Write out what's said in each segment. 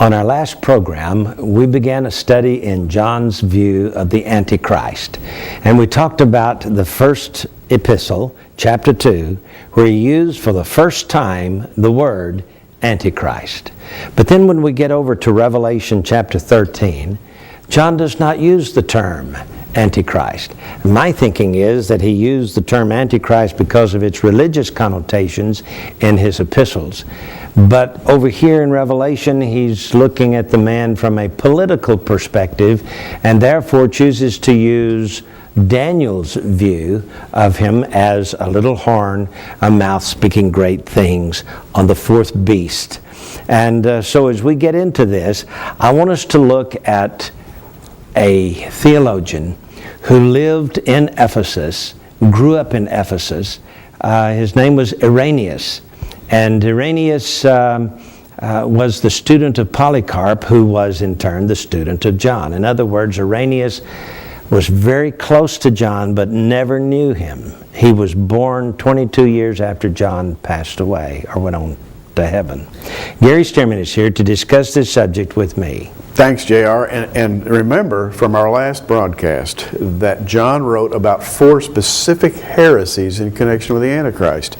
On our last program, we began a study in John's view of the Antichrist. And we talked about the first epistle, chapter 2, where he used for the first time the word Antichrist. But then when we get over to Revelation chapter 13, John does not use the term Antichrist. My thinking is that he used the term Antichrist because of its religious connotations in his epistles. But over here in Revelation, he's looking at the man from a political perspective and therefore chooses to use Daniel's view of him as a little horn, a mouth speaking great things, on the fourth beast. And so as we get into this, I want us to look at a theologian who lived in Ephesus, grew up in Ephesus. His name was Irenaeus. And Irenaeus was the student of Polycarp, who was in turn the student of John. In other words, Irenaeus was very close to John, but never knew him. He was born 22 years after John passed away, or went on to heaven. Gary Stearman is here to discuss this subject with me. Thanks, JR. And remember from our last broadcast that John wrote about 4 specific heresies in connection with the Antichrist.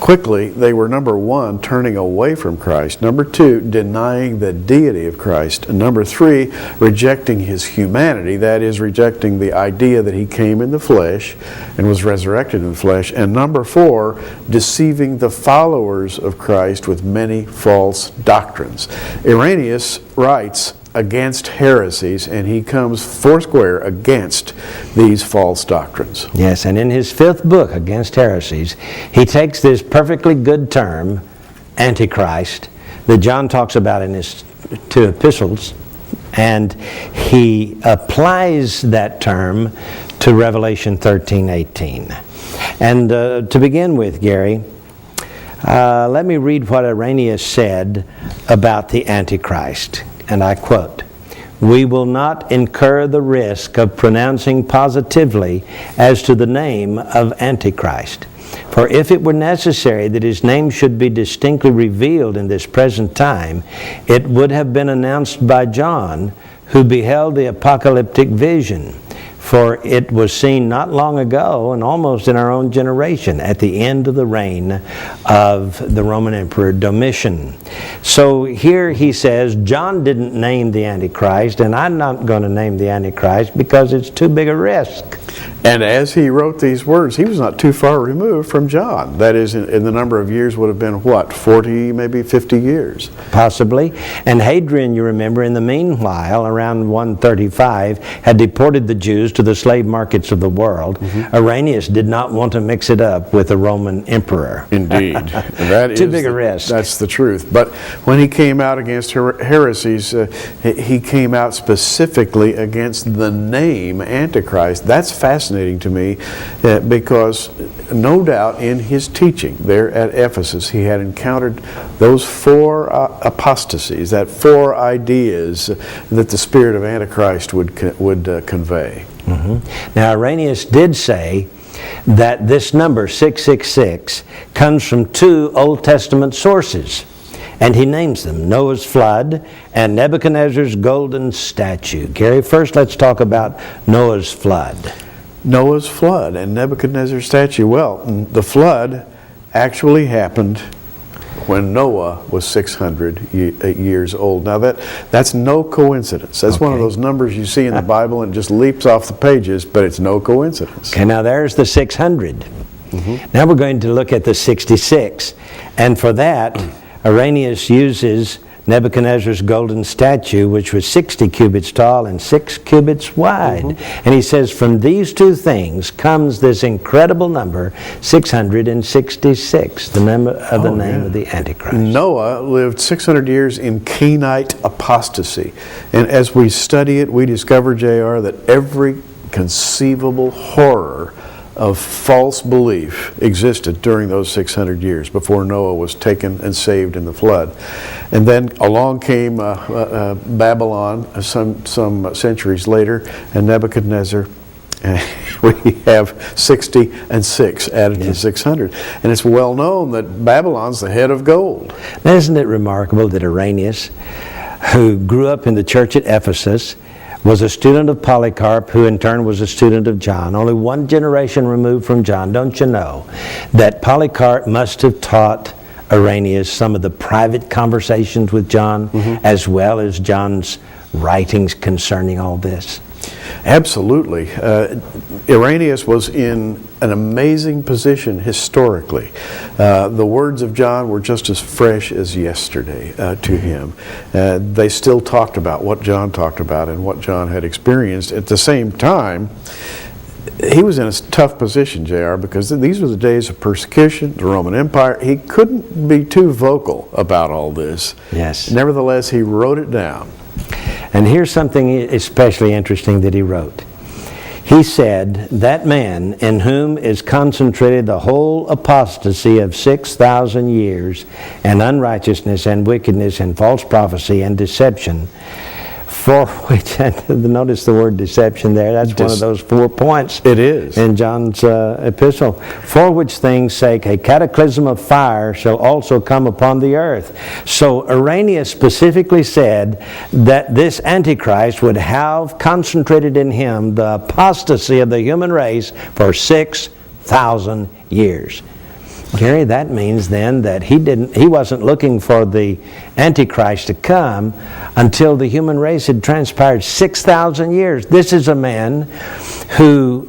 Quickly, they were number 1, turning away from Christ. Number 2, denying the deity of Christ. And number 3, rejecting his humanity. That is, rejecting the idea that he came in the flesh and was resurrected in the flesh. And number 4, deceiving the followers of Christ with many false doctrines. Irenaeus writes against heresies, and he comes foursquare against these false doctrines. Yes, and in his 5th book, Against Heresies, he takes this perfectly good term, Antichrist, that John talks about in his 2 epistles, and he applies that term to Revelation 13:18. And to begin with, Gary, let me read what Irenaeus said about the Antichrist. And I quote, "We will not incur the risk of pronouncing positively as to the name of Antichrist. For if it were necessary that his name should be distinctly revealed in this present time, it would have been announced by John, who beheld the apocalyptic vision. For it was seen not long ago, and almost in our own generation, at the end of the reign of the Roman Emperor Domitian." So here he says, John didn't name the Antichrist, and I'm not going to name the Antichrist because it's too big a risk. And as he wrote these words, he was not too far removed from John. That is, in the number of years would have been, what, 40, maybe 50 years? Possibly. And Hadrian, you remember, in the meanwhile, around 135, had deported the Jews to the slave markets of the world. Irenaeus did not want to mix it up with the Roman emperor. Indeed. That Too big a risk. That's the truth. But when he came out against heresies, he came out specifically against the name Antichrist. That's fascinating to me because no doubt in his teaching there at Ephesus, he had encountered those 4 apostasies, that 4 ideas that the spirit of Antichrist would convey. Now, Irenaeus did say that this number, 666, comes from 2 Old Testament sources. And he names them, Noah's flood and Nebuchadnezzar's golden statue. Gary, first let's talk about Noah's flood. Noah's flood and Nebuchadnezzar's statue. Well, the flood actually happened when Noah was 600 years old. Now that's no coincidence. That's one of those numbers you see in the Bible and it just leaps off the pages, but it's no coincidence. Okay, now there's the 600. Now we're going to look at the 66. And for that, Irenaeus uses Nebuchadnezzar's golden statue, which was 60 cubits tall and 6 cubits wide. And he says, from these 2 things comes this incredible number, 666, the name of the Antichrist. Noah lived 600 years in Canaanite apostasy. And as we study it, we discover, JR, that every conceivable horror of false belief existed during those 600 years before Noah was taken and saved in the flood. And then along came Babylon some centuries later, and Nebuchadnezzar. We have 60 and 6 added to 600. And it's well known that Babylon's the head of gold. Isn't it remarkable that Irenaeus who grew up in the church at Ephesus, was a student of Polycarp, who in turn was a student of John. Only one generation removed from John. Don't you know that Polycarp must have taught Irenaeus some of the private conversations with John, as well as John's writings concerning all this? Absolutely. Irenaeus was in an amazing position historically. The words of John were just as fresh as yesterday to him. They still talked about what John talked about and what John had experienced. At the same time, he was in a tough position, JR, because these were the days of persecution, the Roman Empire. He couldn't be too vocal about all this. Yes. Nevertheless, he wrote it down. And here's something especially interesting that he wrote. He said, "That man in whom is concentrated the whole apostasy of 6,000 years, and unrighteousness and wickedness and false prophecy and deception, for which," notice the word deception there, that's one of those 4 points. It is. In John's epistle. "For which things sake a cataclysm of fire shall also come upon the earth." So Irenaeus specifically said that this Antichrist would have concentrated in him the apostasy of the human race for 6,000 years. Gary, that means then that he wasn't looking for the Antichrist to come until the human race had transpired 6,000 years. This is a man who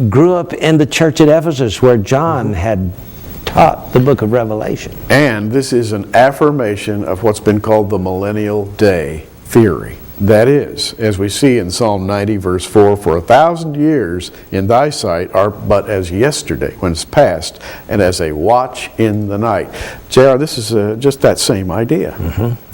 grew up in the church at Ephesus, where John had taught the book of Revelation. And this is an affirmation of what's been called the millennial day theory. That is, as we see in Psalm 90, verse 4, "For 1,000 years in thy sight are but as yesterday, when it's past, and as a watch in the night." JR, this is just that same idea.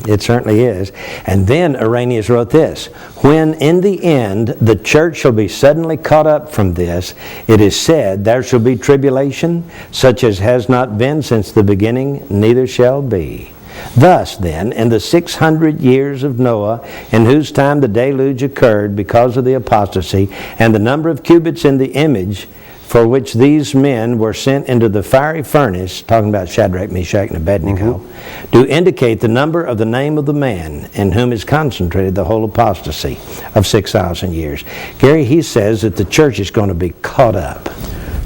It certainly is. And then Irenaeus wrote this: "When in the end the church shall be suddenly caught up from this, it is said, there shall be tribulation, such as has not been since the beginning, neither shall be. Thus, then, in the 600 years of Noah, in whose time the deluge occurred because of the apostasy, and the number of cubits in the image for which these men were sent into the fiery furnace," talking about Shadrach, Meshach, and Abednego, "do indicate the number of the name of the man in whom is concentrated the whole apostasy of 6,000 years." Gary, he says that the church is going to be caught up.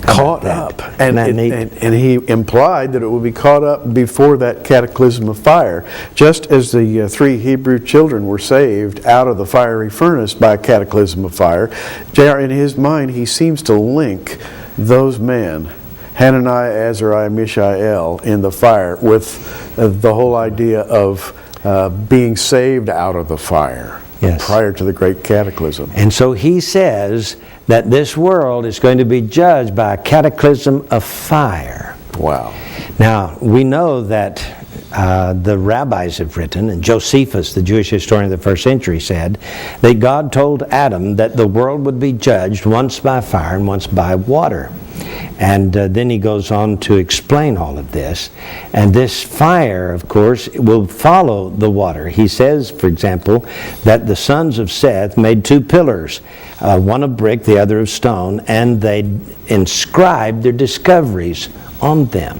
Caught up. And he implied that it would be caught up before that cataclysm of fire. Just as the 3 Hebrew children were saved out of the fiery furnace by a cataclysm of fire, JR, in his mind, he seems to link those men, Hananiah, Azariah, Mishael, in the fire with the whole idea of being saved out of the fire. Yes. Prior to the great cataclysm. And so he says that this world is going to be judged by a cataclysm of fire. Wow. Now, we know that the rabbis have written, and Josephus, the Jewish historian of the first century, said that God told Adam that the world would be judged once by fire and once by water. And then he goes on to explain all of this. And this fire, of course, will follow the water. He says, for example, that the sons of Seth made 2 pillars, one of brick, the other of stone, and they inscribed their discoveries on them.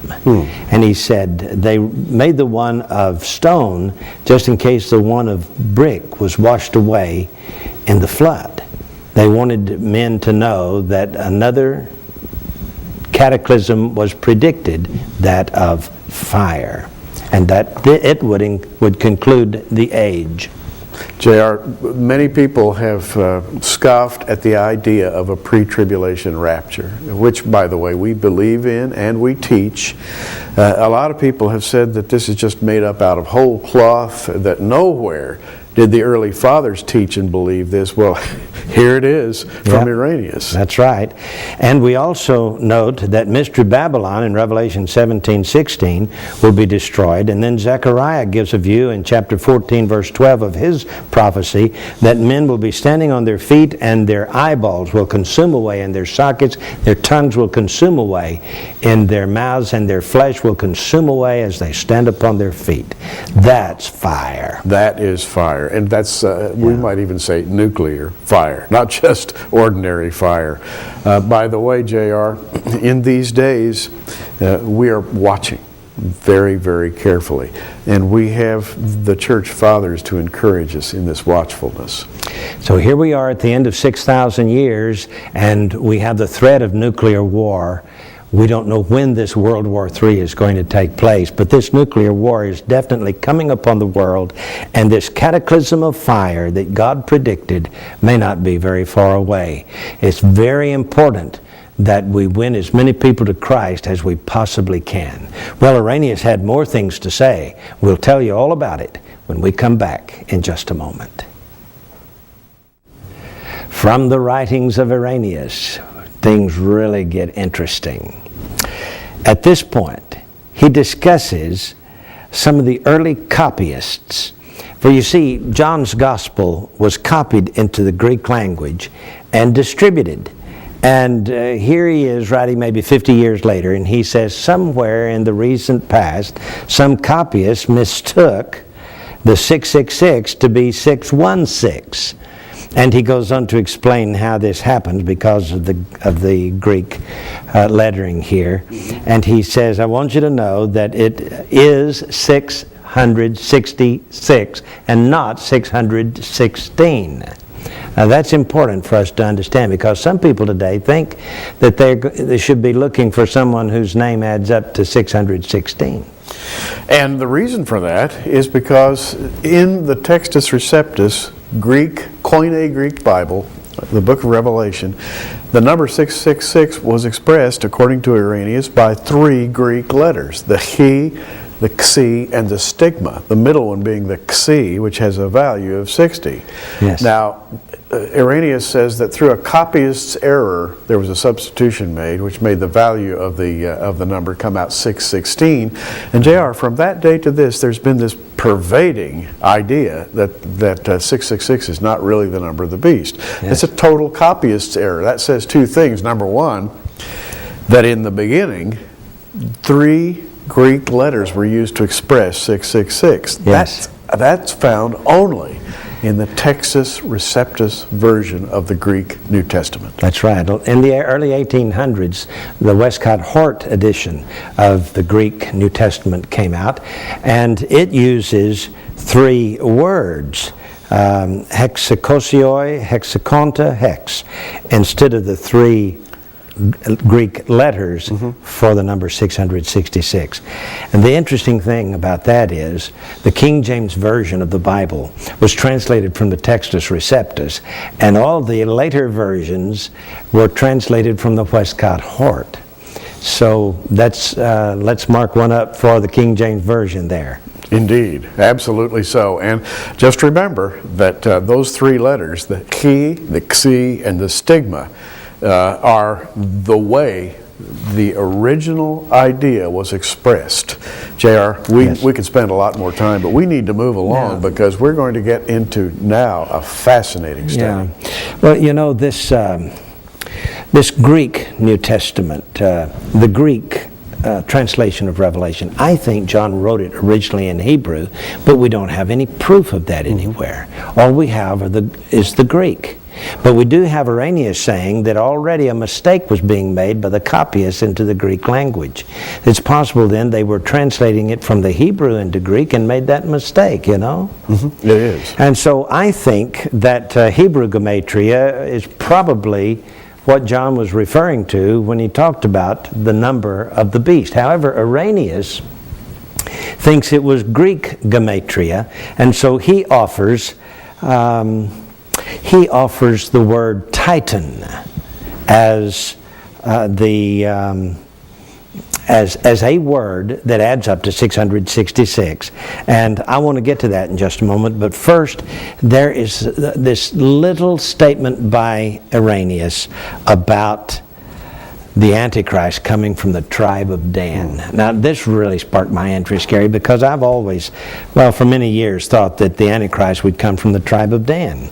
And he said they made the one of stone just in case the one of brick was washed away in the flood. They wanted men to know that another cataclysm was predicted, that of fire, and that it would conclude the age. JR, many people have scoffed at the idea of a pre-tribulation rapture, which, by the way, we believe in and we teach. A lot of people have said that this is just made up out of whole cloth, that nowhere did the early fathers teach and believe this. Well, here it is from Irenaeus. That's right. And we also note that Mystery Babylon in Revelation 17:16 will be destroyed. And then Zechariah gives a view in chapter 14, verse 12 of his prophecy that men will be standing on their feet and their eyeballs will consume away in their sockets, their tongues will consume away in their mouths, and their flesh will consume away as they stand upon their feet. That's fire. That is fire. And that's, we might even say, nuclear fire, not just ordinary fire. By the way, JR, in these days, we are watching. very, very carefully. And we have the church fathers to encourage us in this watchfulness. So here we are at the end of 6,000 years, and we have the threat of nuclear war. We don't know when this World War III is going to take place, but this nuclear war is definitely coming upon the world, and this cataclysm of fire that God predicted may not be very far away. It's very important that we win as many people to Christ as we possibly can. Well, Irenaeus had more things to say. We'll tell you all about it when we come back in just a moment. From the writings of Irenaeus, things really get interesting. At this point, he discusses some of the early copyists. For you see, John's Gospel was copied into the Greek language and distributed. And here he is writing maybe 50 years later, and he says somewhere in the recent past, some copyists mistook the 666 to be 616. And he goes on to explain how this happens because of the Greek lettering here. And he says, I want you to know that it is 666 and not 616. Now that's important for us to understand, because some people today think that they should be looking for someone whose name adds up to 616. And the reason for that is because in the Textus Receptus Greek, Koine Greek Bible, the book of Revelation, the number 666 was expressed, according to Irenaeus, by 3 Greek letters: the Chi, the Xi, and the stigma, the middle one being the Xi, which has a value of 60. Yes. Now, Irenaeus says that through a copyist's error, there was a substitution made, which made the value of the number come out 616. And JR, from that day to this, there's been this pervading idea that 666 is not really the number of the beast. Yes. It's a total copyist's error. That says 2 things. Number one, that in the beginning, 3 Greek letters were used to express 666. Yes. That's found only in the Textus Receptus version of the Greek New Testament. That's right. In the early 1800s, the Westcott Hort edition of the Greek New Testament came out, and it uses 3 words, hexakosioi, hexakonta, hex, instead of the 3 Greek letters for the number 666. And the interesting thing about that is the King James Version of the Bible was translated from the Textus Receptus, and all the later versions were translated from the Westcott Hort. So that's let's mark one up for the King James Version there. Indeed, absolutely so. And just remember that those 3 letters, the Chi, the Xi, and the stigma, are the way the original idea was expressed. JR, we could spend a lot more time, but we need to move along because we're going to get into now a fascinating study. Yeah. Well, you know, this Greek New Testament, the Greek translation of Revelation, I think John wrote it originally in Hebrew, but we don't have any proof of that anywhere. All we have is the Greek. But we do have Irenaeus saying that already a mistake was being made by the copyists into the Greek language. It's possible then they were translating it from the Hebrew into Greek and made that mistake, you know? It is. And so I think that Hebrew gematria is probably what John was referring to when he talked about the number of the beast. However, Irenaeus thinks it was Greek gematria, and so he offers the word Titan as as a word that adds up to 666. And I want to get to that in just a moment, but first there is this little statement by Irenaeus about the Antichrist coming from the tribe of Dan. Now, this really sparked my interest, Gary, because I've always, for many years, thought that the Antichrist would come from the tribe of Dan.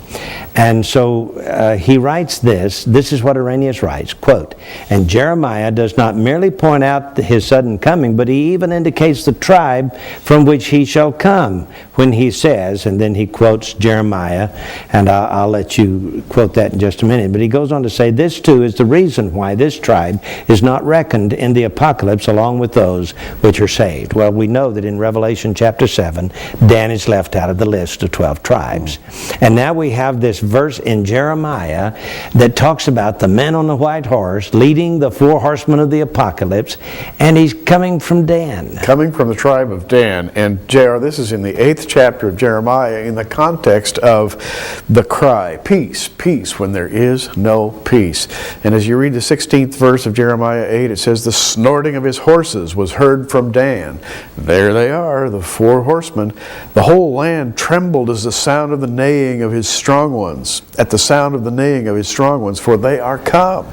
And so he writes this is what Irenaeus writes, quote, "And Jeremiah does not merely point out his sudden coming, but he even indicates the tribe from which he shall come, when he says, and then he quotes Jeremiah, and I'll let you quote that in just a minute, but he goes on to say, this too is the reason why this tribe is not reckoned in the apocalypse along with those which are saved. Well, we know that in Revelation chapter 7, Dan is left out of the list of 12 tribes. And now we have this verse in Jeremiah that talks about the man on the white horse leading the four horsemen of the apocalypse, and he's coming from Dan. Coming from the tribe of Dan. And J.R., this is in the 8th chapter of Jeremiah in the context of the cry, peace, peace, when there is no peace. And as you read the 16th verse of Jeremiah 8, it says, the snorting of his horses was heard from Dan. There they are, the four horsemen. The whole land trembled as the sound of the neighing of his strong ones, at the sound of the neighing of his strong ones, for they are come.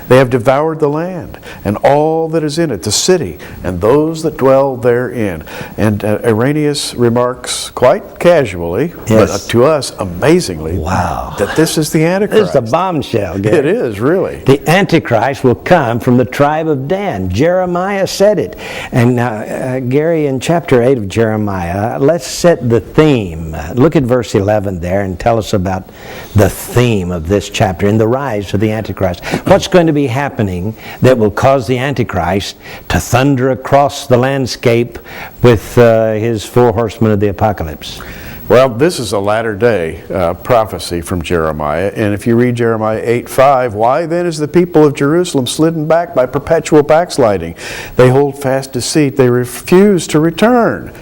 They have devoured the land, and all that is in it, the city, and those that dwell therein. And Irenaeus remarks quite casually, but to us amazingly, wow, that this is the Antichrist. This is the bombshell, Gary. It is, really. The Antichrist will come from the tribe of Dan. Jeremiah said it. And now, Gary, in chapter 8 of Jeremiah, let's set the theme. Look at verse 11 there and tell us about the theme of this chapter in the rise of the Antichrist. What's going to be happening that will cause the Antichrist to thunder across the landscape with his four horsemen of the apocalypse? Well, this is a latter-day prophecy from Jeremiah, and if you read Jeremiah 8:5, why then is the people of Jerusalem slidden back by perpetual backsliding? They hold fast deceit, they refuse to return.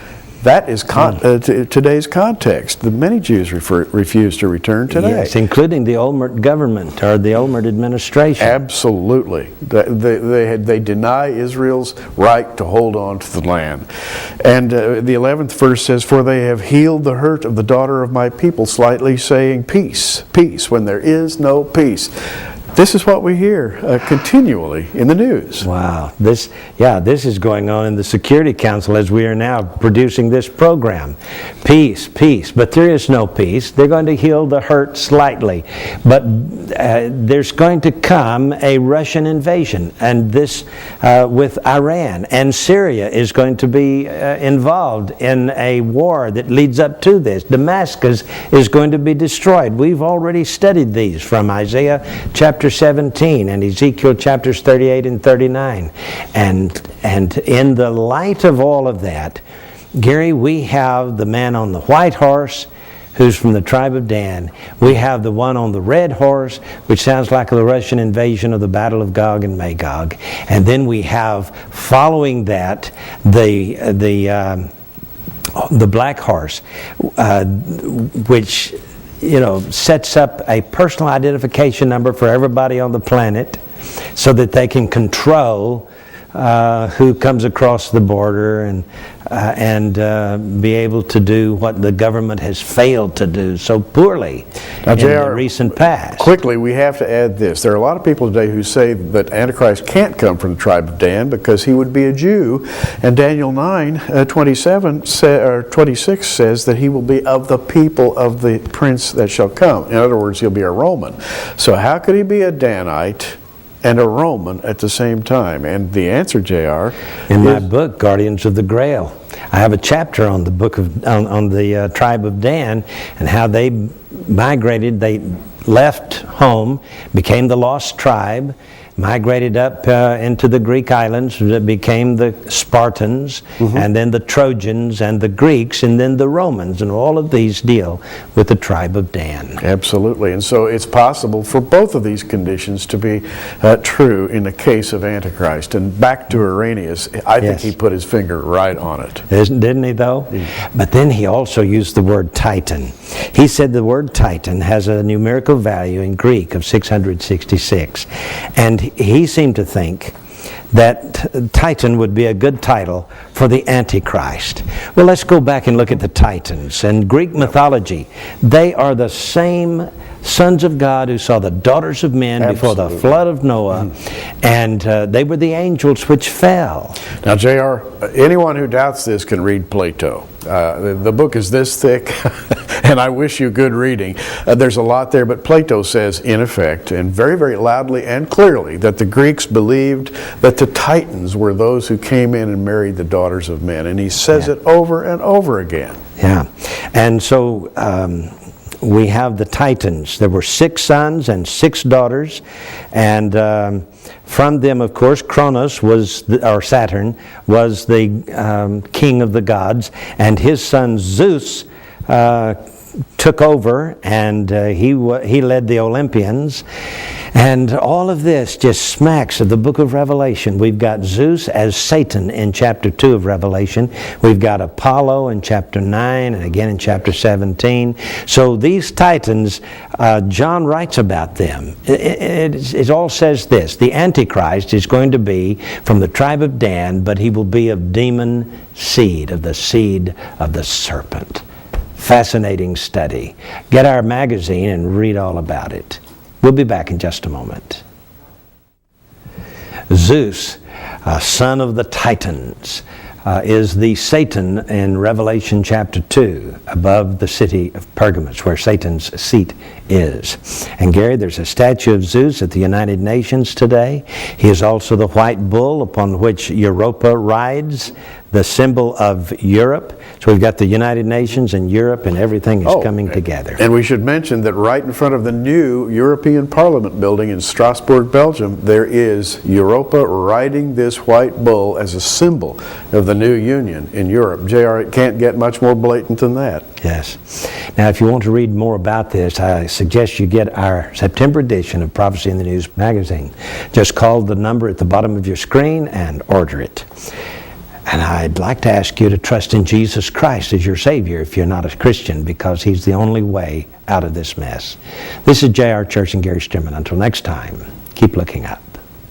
That is today's context. The many Jews refuse to return today. Yes, including the Olmert government or the Olmert administration. Absolutely. They deny Israel's right to hold on to the land. And the 11th verse says, for they have healed the hurt of the daughter of my people slightly, saying, peace, peace, when there is no peace. This is what we hear continually in the news. Wow. This is going on in the Security Council as we are now producing this program. Peace, peace. But there is no peace. They're going to heal the hurt slightly. But there's going to come a Russian invasion. And this with Iran. And Syria is going to be involved in a war that leads up to this. Damascus is going to be destroyed. We've already studied these from Isaiah chapter 17 and Ezekiel chapters 38 and 39. And in the light of all of that, Gary, we have the man on the white horse who's from the tribe of Dan. We have the one on the red horse, which sounds like the Russian invasion of the Battle of Gog and Magog. And then we have, following that, the black horse, which sets up a personal identification number for everybody on the planet so that they can control who comes across the border and be able to do what the government has failed to do so poorly in the recent past. Quickly, we have to add this. There are a lot of people today who say that Antichrist can't come from the tribe of Dan because he would be a Jew. And Daniel 9:26 says that he will be of the people of the prince that shall come. In other words, he'll be a Roman. So how could he be a Danite and a Roman at the same time? And the answer, J.R., in my book, Guardians of the Grail, I have a chapter on the book of on the tribe of Dan and how they migrated. They left home, became the lost tribe, migrated up into the Greek islands, that became the Spartans, and then the Trojans and the Greeks, and then the Romans, and all of these deal with the tribe of Dan. Absolutely, and so it's possible for both of these conditions to be true in the case of Antichrist. And back to Irenaeus, I think he put his finger right on it. Didn't he, though? But then he also used the word Titan. He said the word Titan has a numerical value in Greek of 666, and he seemed to think that Titan would be a good title for the Antichrist. Well, let's go back and look at the Titans. In Greek mythology, they are the same sons of God who saw the daughters of men before the flood of Noah, and they were the angels which fell. Now, J.R., anyone who doubts this can read Plato. The book is this thick, and I wish you good reading. There's a lot there, but Plato says, in effect, and very, very loudly and clearly, that the Greeks believed that the Titans were those who came in and married the daughters of men, and he says it over and over again. Yeah, and so we have the Titans. There were 6 sons and 6 daughters, and from them, of course, Cronus or Saturn was the king of the gods, and his son Zeus took over, and he led the Olympians. And all of this just smacks of the book of Revelation. We've got Zeus as Satan in chapter 2 of Revelation. We've got Apollo in chapter 9 and again in chapter 17. So these Titans, John writes about them. It all says this: the Antichrist is going to be from the tribe of Dan, but he will be of demon seed, of the seed of the serpent. Fascinating study. Get our magazine and read all about it. We'll be back in just a moment. Zeus, son of the Titans, is the Satan in Revelation chapter 2, above the city of Pergamos, where Satan's seat is. And Gary, there's a statue of Zeus at the United Nations today. He is also the white bull upon which Europa rides, the symbol of Europe. So we've got the United Nations and Europe, and everything is coming together. And we should mention that right in front of the new European Parliament building in Strasbourg, Belgium, there is Europa riding this white bull as a symbol of the new union in Europe. J.R., it can't get much more blatant than that. Yes. Now, if you want to read more about this, I suggest you get our September edition of Prophecy in the News magazine. Just call the number at the bottom of your screen and order it. And I'd like to ask you to trust in Jesus Christ as your Savior if you're not a Christian, because He's the only way out of this mess. This is J.R. Church and Gary Stimman. Until next time, keep looking up.